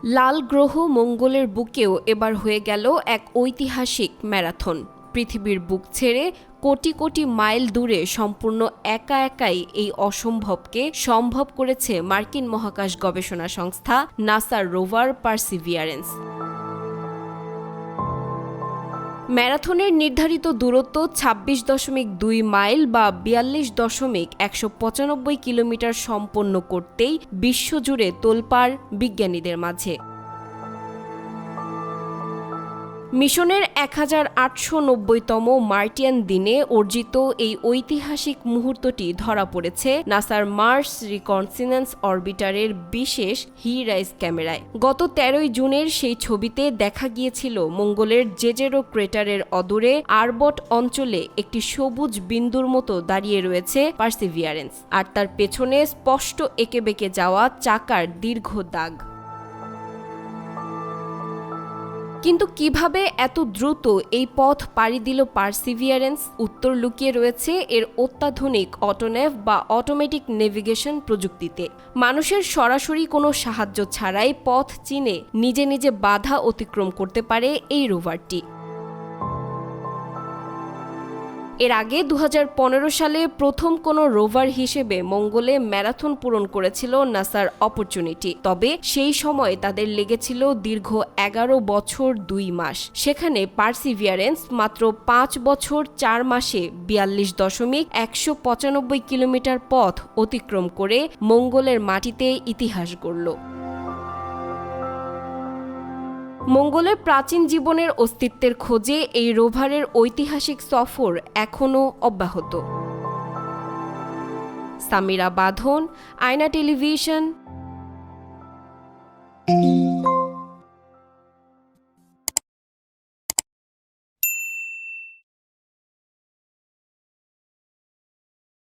লাল গ্রহ মঙ্গলের বুকেও এবার হয়ে গেল এক ঐতিহাসিক ম্যারাথন। পৃথিবীর বুক ছেড়ে কোটি কোটি মাইল দূরে সম্পূর্ণ একা একাই এই অসম্ভবকে সম্ভব করেছে মার্কিন মহাকাশ গবেষণা সংস্থা নাসার রোভার পারসিভিয়ারেন্স। ম্যারাথনের নির্ধারিত দূরত্ব ২৬.২ মাইল বা ৪২.১৯৫ কিলোমিটার সম্পন্ন করতেই বিশ্বজুড়ে তোলপাড় বিজ্ঞানীদের মাঝে। মিশনের ১৮৯০তম মার্টিয়ান দিনে অর্জিত এই ঐতিহাসিক মুহূর্তটি ধরা পড়েছে নাসার মার্স রিকনসিনেন্স অরবিটারের বিশেষ হি-রাইজ ক্যামেরায়। গত ১৩ জুনের সেই ছবিতে দেখা গিয়েছিল মঙ্গলের জেজেরো ক্রেটারের অদূরে আরবট অঞ্চলে একটি সবুজ বিন্দুর মতো দাঁড়িয়ে রয়েছে পারসিভিয়ারেন্স, আর তার পেছনে স্পষ্ট এঁকেবেঁকে যাওয়া চাকার দীর্ঘ দাগ। কিন্তু কিভাবে এত দ্রুত এই পথ পাড়ি দিল পারসিভিয়ারেন্স? উত্তর লুকিয়ে রয়েছে এর অত্যাধুনিক অটোনেভ বা অটোমেটিক নেভিগেশন প্রযুক্তিতে। মানুষের সরাসরি কোনো সাহায্য ছাড়াই পথ চিনে নিজে নিজে বাধা অতিক্রম করতে পারে এই রোভারটি। এর আগে ২০১৫ সালে প্রথম কোনো রোভার হিসেবে মঙ্গলে ম্যারাথন পূরণ করেছিল নাসার অপরচুনিটি। তবে সেই সময় তাদের লেগেছিল দীর্ঘ ১১ বছর ২ মাস। সেখানে পারসিভিয়ারেন্স মাত্র ৫ বছর ৪ মাসে ৪২.১৯৫ কিলোমিটার পথ অতিক্রম করে মঙ্গলের মাটিতে ইতিহাস গড়ল। মঙ্গলের প্রাচীন জীবনের অস্তিত্বের খোঁজে এই রোভারের ঐতিহাসিক সফর এখনও অব্যাহত। সামিরা বাঁধন, আয়না টেলিভিশন।